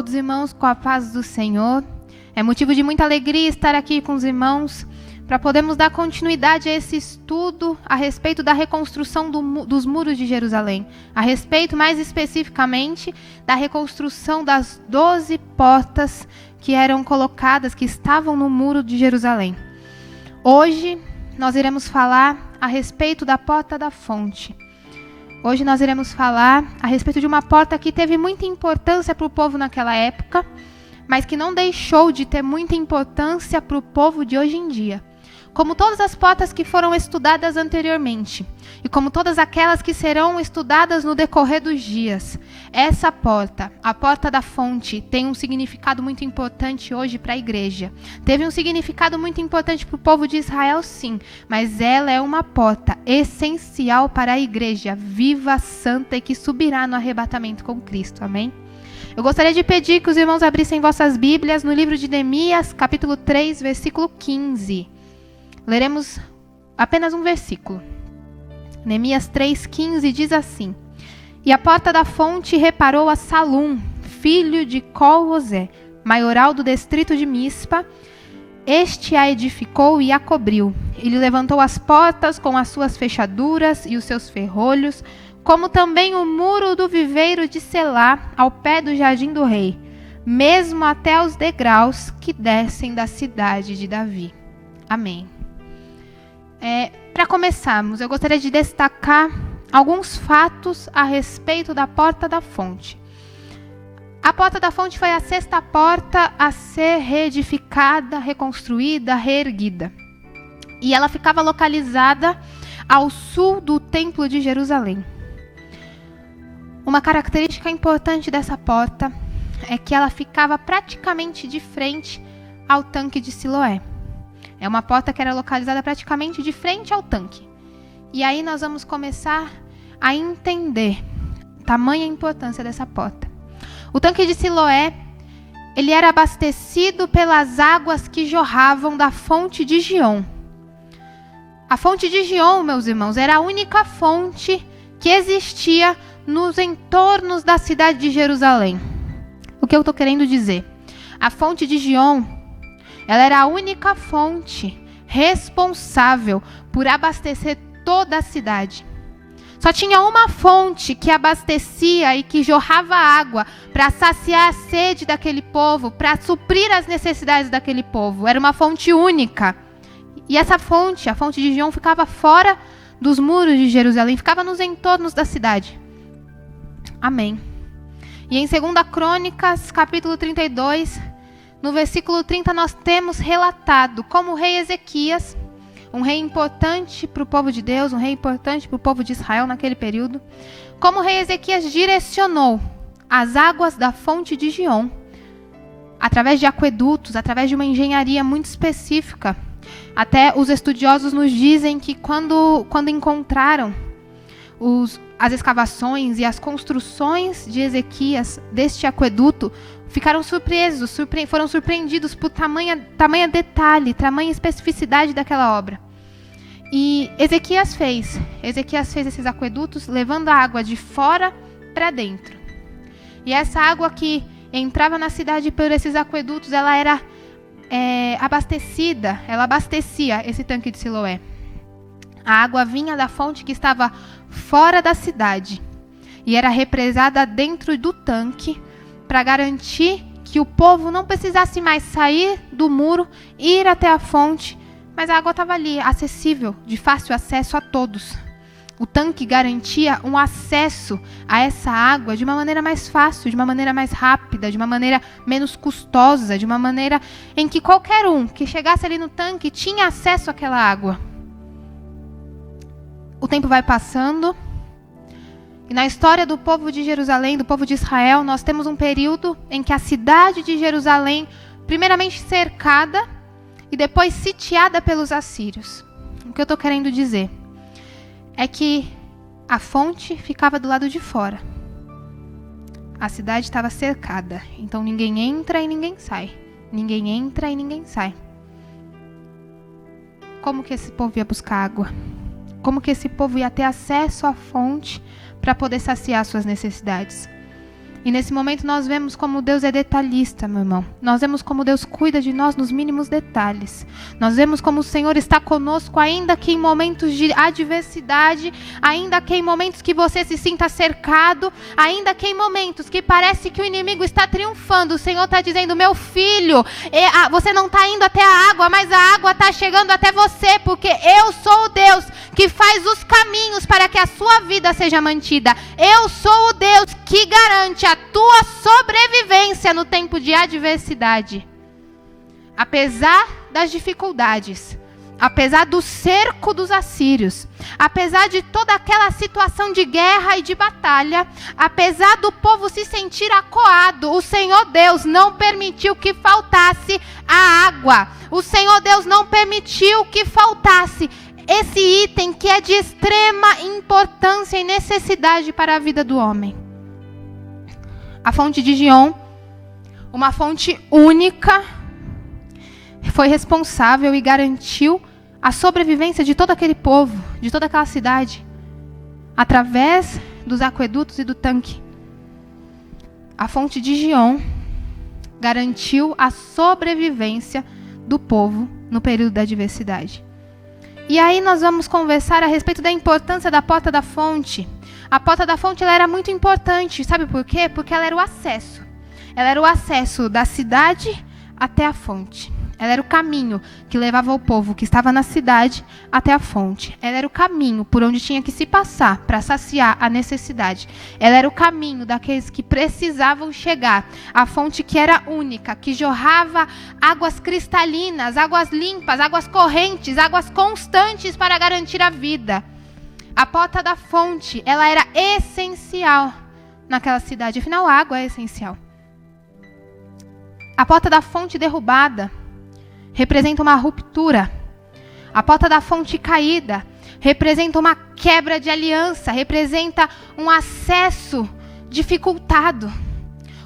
Saúde os irmãos com a paz do Senhor. É motivo de muita alegria estar aqui com os irmãos para podermos dar continuidade a esse estudo a respeito da reconstrução dos muros de Jerusalém. A respeito, mais especificamente, da reconstrução das 12 portas que eram colocadas, que estavam no muro de Jerusalém. Hoje, nós iremos falar a respeito da porta da fonte. Hoje nós iremos falar a respeito de uma porta que teve muita importância para o povo naquela época, mas que não deixou de ter muita importância para o povo de hoje em dia. Como todas as portas que foram estudadas anteriormente, e como todas aquelas que serão estudadas no decorrer dos dias, essa porta, a porta da fonte, tem um significado muito importante hoje para a igreja. Teve um significado muito importante para o povo de Israel, sim, mas ela é uma porta essencial para a igreja viva, santa e que subirá no arrebatamento com Cristo. Amém? Eu gostaria de pedir que os irmãos abrissem vossas Bíblias no livro de Neemias, capítulo 3, versículo 15. Leremos apenas um versículo. Neemias 3,15 diz assim: E a porta da fonte reparou a Salum, filho de Col-Hosé, maioral do distrito de Mispa. Este a edificou e a cobriu. Ele levantou as portas com as suas fechaduras e os seus ferrolhos, como também o muro do viveiro de Selá, ao pé do jardim do rei, mesmo até os degraus que descem da cidade de Davi. Amém. Para começarmos, eu gostaria de destacar alguns fatos a respeito da porta da fonte. A porta da fonte foi a 6ª porta a ser reedificada, reconstruída, reerguida. E ela ficava localizada ao sul do Templo de Jerusalém. Uma característica importante dessa porta é que ela ficava praticamente de frente ao tanque de Siloé. É uma porta que era localizada praticamente de frente ao tanque. E aí nós vamos começar a entender tamanha importância dessa porta. O tanque de Siloé, ele era abastecido pelas águas que jorravam da fonte de Giom. A fonte de Giom, meus irmãos, era a única fonte que existia nos entornos da cidade de Jerusalém. O que eu estou querendo dizer? A fonte de Giom, ela era a única fonte responsável por abastecer toda a cidade. Só tinha uma fonte que abastecia e que jorrava água para saciar a sede daquele povo, para suprir as necessidades daquele povo. Era uma fonte única. E essa fonte, a fonte de Giom, ficava fora dos muros de Jerusalém, ficava nos entornos da cidade. Amém. E em 2 Crônicas, capítulo 32, no versículo 30, nós temos relatado como o rei Ezequias, um rei importante para o povo de Deus, um rei importante para o povo de Israel naquele período, como o rei Ezequias direcionou as águas da fonte de Giom, através de aquedutos, através de uma engenharia muito específica. Até os estudiosos nos dizem que quando encontraram as escavações e as construções de Ezequias deste aqueduto, ficaram surpresos, foram surpreendidos por tamanha detalhe, tamanha especificidade daquela obra. E Ezequias fez esses aquedutos levando a água de fora para dentro. E essa água que entrava na cidade por esses aquedutos, ela era abastecida, ela abastecia esse tanque de Siloé. A água vinha da fonte que estava fora da cidade e era represada dentro do tanque para garantir que o povo não precisasse mais sair do muro, ir até a fonte, mas a água estava ali, acessível, de fácil acesso a todos. O tanque garantia um acesso a essa água de uma maneira mais fácil, de uma maneira mais rápida, de uma maneira menos custosa, de uma maneira em que qualquer um que chegasse ali no tanque tinha acesso àquela água. O tempo vai passando e na história do povo de Jerusalém, do povo de Israel, nós temos um período em que a cidade de Jerusalém, primeiramente cercada e depois sitiada pelos assírios. O que eu estou querendo dizer é que a fonte ficava do lado de fora. A cidade estava cercada, então ninguém entra e ninguém sai. Ninguém entra e ninguém sai. Como que esse povo ia buscar água? Como que esse povo ia ter acesso à fonte para poder saciar suas necessidades? E nesse momento nós vemos como Deus é detalhista, meu irmão. Nós vemos como Deus cuida de nós nos mínimos detalhes. Nós vemos como o Senhor está conosco, ainda que em momentos de adversidade, ainda que em momentos que você se sinta cercado, ainda que em momentos que parece que o inimigo está triunfando. O Senhor está dizendo: meu filho, você não está indo até a água, mas a água está chegando até você, porque eu sou o Deus que faz os caminhos para que a sua vida seja mantida. Eu sou o Deus que garante a tua sobrevivência no tempo de adversidade. Apesar das dificuldades, apesar do cerco dos assírios, apesar de toda aquela situação de guerra e de batalha, apesar do povo se sentir acuado, o Senhor Deus não permitiu que faltasse a água. O Senhor Deus não permitiu que faltasse esse item que é de extrema importância e necessidade para a vida do homem. A fonte de Gion, uma fonte única, foi responsável e garantiu a sobrevivência de todo aquele povo, de toda aquela cidade, através dos aquedutos e do tanque. A fonte de Gion garantiu a sobrevivência do povo no período da adversidade. E aí nós vamos conversar a respeito da importância da porta da fonte. A porta da fonte ela era muito importante, sabe por quê? Porque ela era o acesso. Ela era o acesso da cidade até a fonte. Ela era o caminho que levava o povo que estava na cidade até a fonte. Ela era o caminho por onde tinha que se passar para saciar a necessidade. Ela era o caminho daqueles que precisavam chegar à fonte que era única, que jorrava águas cristalinas, águas limpas, águas correntes, águas constantes para garantir a vida. A porta da fonte, ela era essencial naquela cidade. Afinal, a água é essencial. A porta da fonte derrubada representa uma ruptura. A porta da fonte caída representa uma quebra de aliança, representa um acesso dificultado.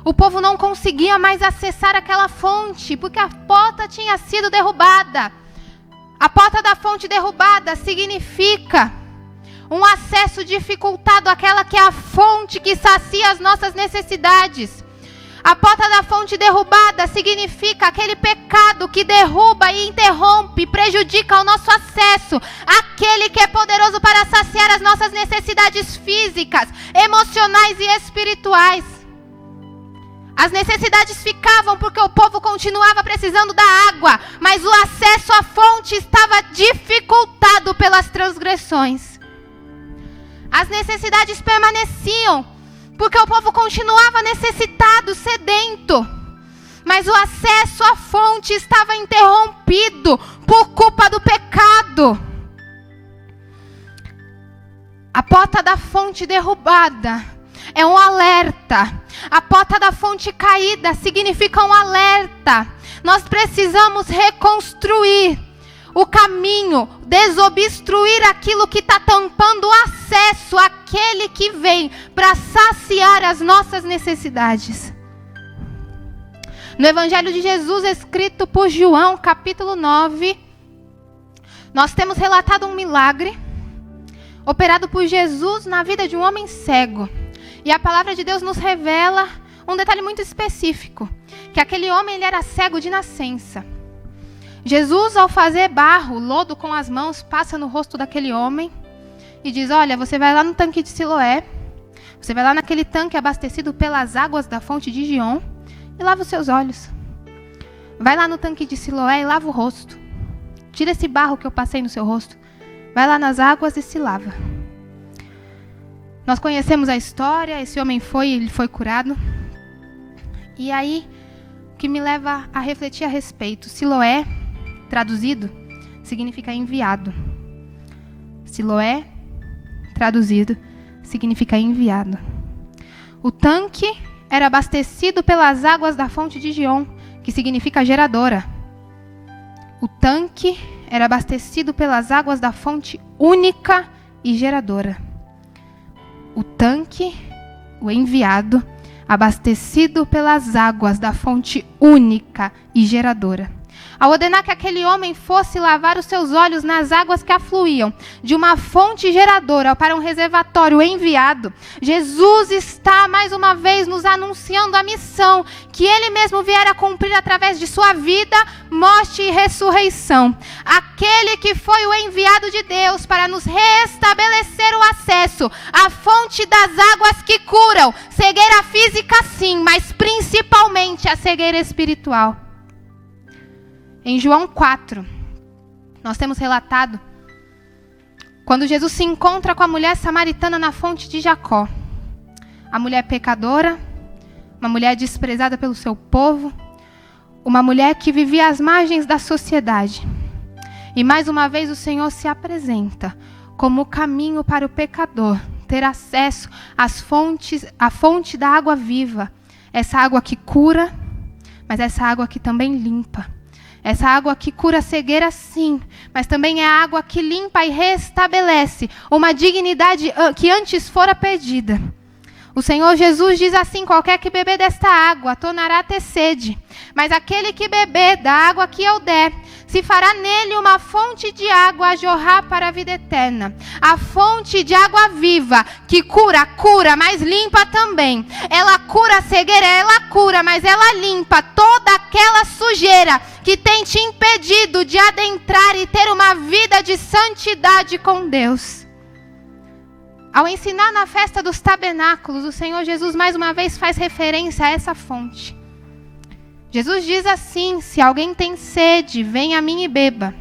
O povo não conseguia mais acessar aquela fonte, porque a porta tinha sido derrubada. A porta da fonte derrubada significa um acesso dificultado àquela que é a fonte que sacia as nossas necessidades. A porta da fonte derrubada significa aquele pecado que derruba e interrompe, prejudica o nosso acesso àquele que é poderoso para saciar as nossas necessidades físicas, emocionais e espirituais. As necessidades ficavam porque o povo continuava precisando da água, mas o acesso à fonte estava dificultado pelas transgressões. As necessidades permaneciam porque o povo continuava necessitado, sedento. Mas o acesso à fonte estava interrompido por culpa do pecado. A porta da fonte derrubada é um alerta. A porta da fonte caída significa um alerta. Nós precisamos reconstruir o caminho, desobstruir aquilo que está tampando o acesso àquele que vem para saciar as nossas necessidades. No Evangelho de Jesus, escrito por João, capítulo 9, nós temos relatado um milagre operado por Jesus na vida de um homem cego. E a palavra de Deus nos revela um detalhe muito específico, que aquele homem ele era cego de nascença. Jesus, ao fazer barro, lodo com as mãos, passa no rosto daquele homem e diz: olha, você vai lá no tanque de Siloé, você vai lá naquele tanque abastecido pelas águas da fonte de Gion e lava os seus olhos. Vai lá no tanque de Siloé e lava o rosto. Tira esse barro que eu passei no seu rosto. Vai lá nas águas e se lava. Nós conhecemos a história, esse homem ele foi curado. E aí, o que me leva a refletir a respeito, Siloé, traduzido, significa enviado. Siloé, traduzido, significa enviado. O tanque era abastecido pelas águas da fonte de Gion, que significa geradora. O tanque era abastecido pelas águas da fonte única e geradora. O tanque, o enviado, abastecido pelas águas da fonte única e geradora. Ao ordenar que aquele homem fosse lavar os seus olhos nas águas que afluíam de uma fonte geradora para um reservatório enviado, Jesus está mais uma vez nos anunciando a missão que ele mesmo viera cumprir através de sua vida, morte e ressurreição. Aquele que foi o enviado de Deus para nos restabelecer o acesso à fonte das águas que curam, cegueira física sim, mas principalmente a cegueira espiritual. Em João 4, nós temos relatado quando Jesus se encontra com a mulher samaritana na fonte de Jacó. A mulher pecadora, uma mulher desprezada pelo seu povo, uma mulher que vivia às margens da sociedade. E mais uma vez o Senhor se apresenta como o caminho para o pecador ter acesso às fontes, à fonte da água viva. Essa água que cura, mas essa água que também limpa. Essa água que cura a cegueira, sim, mas também é a água que limpa e restabelece uma dignidade que antes fora perdida. O Senhor Jesus diz assim: qualquer que beber desta água tornará a ter sede, mas aquele que beber da água que eu der, se fará nele uma fonte de água a jorrar para a vida eterna. A fonte de água viva, que cura, mas limpa também. Ela cura a cegueira, ela cura, mas ela limpa toda aquela sujeira que tem te impedido de adentrar e ter uma vida de santidade com Deus. Ao ensinar na festa dos tabernáculos, o Senhor Jesus mais uma vez faz referência a essa fonte. Jesus diz assim: se alguém tem sede, venha a mim e beba.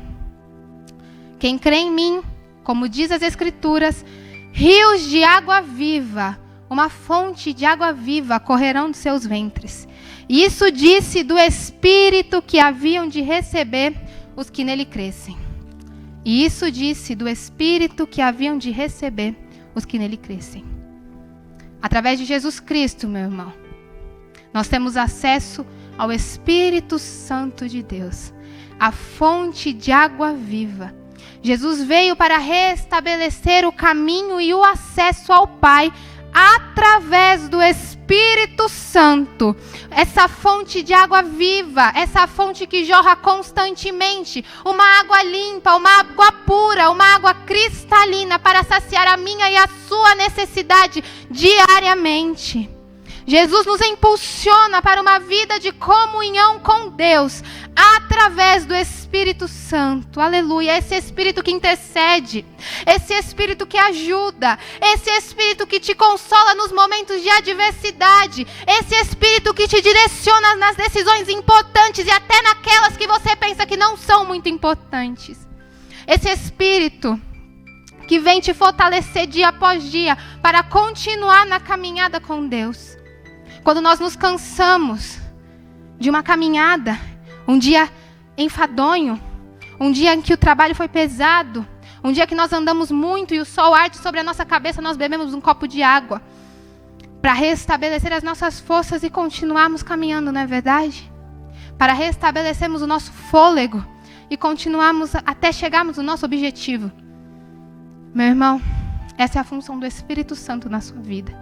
Quem crê em mim, como diz as Escrituras, rios de água viva, uma fonte de água viva correrão dos seus ventres. E isso disse do Espírito que haviam de receber os que nele crescem. E isso disse do Espírito que haviam de receber os que nele crescem. Através de Jesus Cristo, meu irmão, nós temos acesso ao Espírito Santo de Deus, a fonte de água viva. Jesus veio para restabelecer o caminho e o acesso ao Pai através do Espírito Santo. Essa fonte de água viva, essa fonte que jorra constantemente, uma água limpa, uma água pura, uma água cristalina para saciar a minha e a sua necessidade diariamente. Jesus nos impulsiona para uma vida de comunhão com Deus através do Espírito Santo. Aleluia. Esse Espírito que intercede, esse Espírito que ajuda, esse Espírito que te consola nos momentos de adversidade, esse Espírito que te direciona nas decisões importantes e até naquelas que você pensa que não são muito importantes. Esse Espírito que vem te fortalecer dia após dia para continuar na caminhada com Deus. Quando nós nos cansamos de uma caminhada, um dia enfadonho, um dia em que o trabalho foi pesado, um dia que nós andamos muito e o sol arde sobre a nossa cabeça, nós bebemos um copo de água para restabelecer as nossas forças e continuarmos caminhando, não é verdade? Para restabelecermos o nosso fôlego e continuarmos até chegarmos no nosso objetivo. Meu irmão, essa é a função do Espírito Santo na sua vida.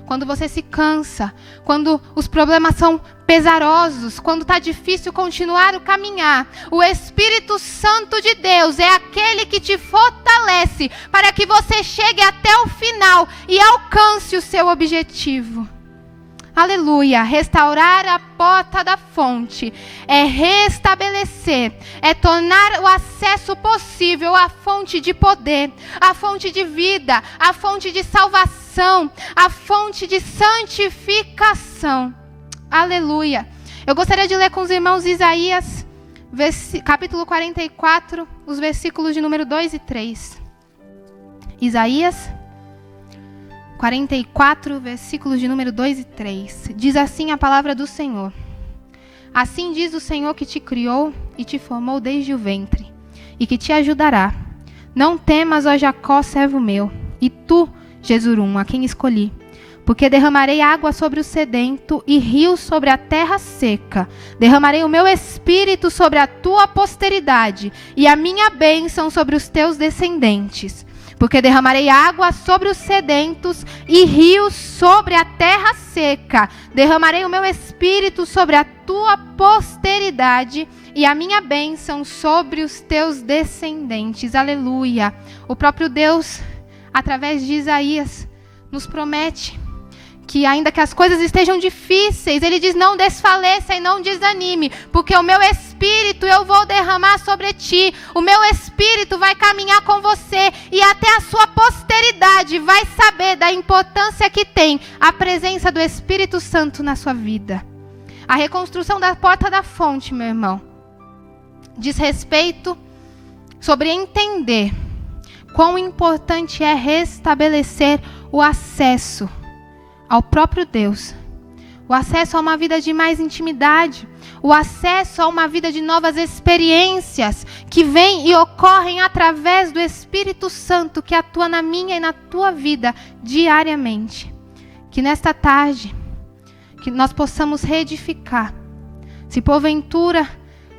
Quando você se cansa, quando os problemas são pesarosos, quando está difícil continuar o caminhar, o Espírito Santo de Deus é aquele que te fortalece para que você chegue até o final e alcance o seu objetivo. Aleluia. Restaurar a porta da fonte é restabelecer, é tornar o acesso possível à fonte de poder, à fonte de vida, à fonte de salvação, à fonte de santificação. Aleluia. Eu gostaria de ler com os irmãos Isaías, capítulo 44, os versículos de número 2 e 3. Isaías 44, versículos de número 2 e 3. Diz assim a palavra do Senhor. Assim diz o Senhor que te criou e te formou desde o ventre, e que te ajudará. Não temas, ó Jacó, servo meu, e tu, Jesurum, a quem escolhi. Porque derramarei água sobre o sedento e rios sobre a terra seca. Derramarei o meu espírito sobre a tua posteridade e a minha bênção sobre os teus descendentes. Porque derramarei água sobre os sedentos e rios sobre a terra seca. Derramarei o meu espírito sobre a tua posteridade e a minha bênção sobre os teus descendentes. Aleluia. O próprio Deus, através de Isaías, nos promete que ainda que as coisas estejam difíceis, ele diz: não desfaleça e não desanime, porque o meu espírito eu vou derramar sobre ti, o meu espírito vai caminhar com você, e até a sua posteridade vai saber da importância que tem a presença do Espírito Santo na sua vida. A reconstrução da porta da fonte, meu irmão, diz respeito sobre entender quão importante é restabelecer o acesso ao próprio Deus, o acesso a uma vida de mais intimidade, o acesso a uma vida de novas experiências que vêm e ocorrem através do Espírito Santo que atua na minha e na tua vida diariamente. Que nesta tarde, que nós possamos reedificar. Se porventura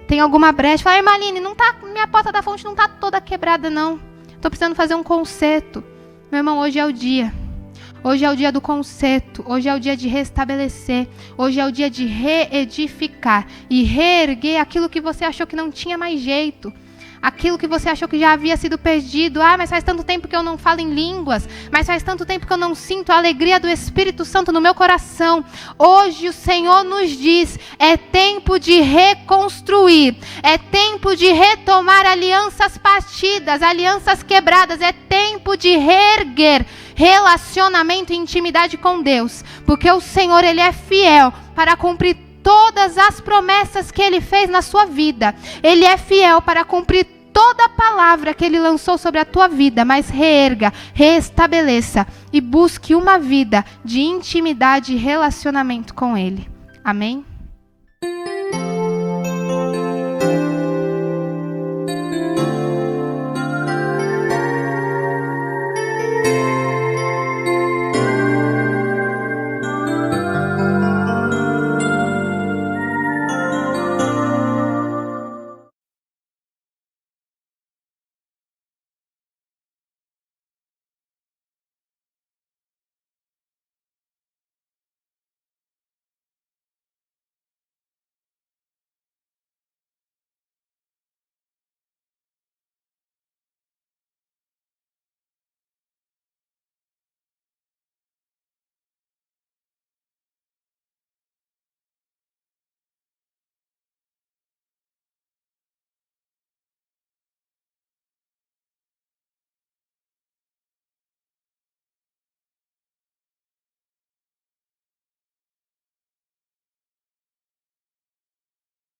tem alguma brecha, fala: Maline, minha porta da fonte não está toda quebrada não, estou precisando fazer um conserto. Meu irmão, hoje é o dia. Hoje é o dia do conserto, hoje é o dia de restabelecer, hoje é o dia de reedificar e reerguer aquilo que você achou que não tinha mais jeito, aquilo que você achou que já havia sido perdido. Mas faz tanto tempo que eu não falo em línguas, mas faz tanto tempo que eu não sinto a alegria do Espírito Santo no meu coração. Hoje o Senhor nos diz: é tempo de reconstruir, é tempo de retomar alianças partidas, alianças quebradas, é tempo de reerguer relacionamento e intimidade com Deus, porque o Senhor, Ele é fiel para cumprir todas as promessas que Ele fez na sua vida. Ele é fiel para cumprir toda a palavra que Ele lançou sobre a tua vida. Mas reerga, restabeleça e busque uma vida de intimidade e relacionamento com Ele. Amém?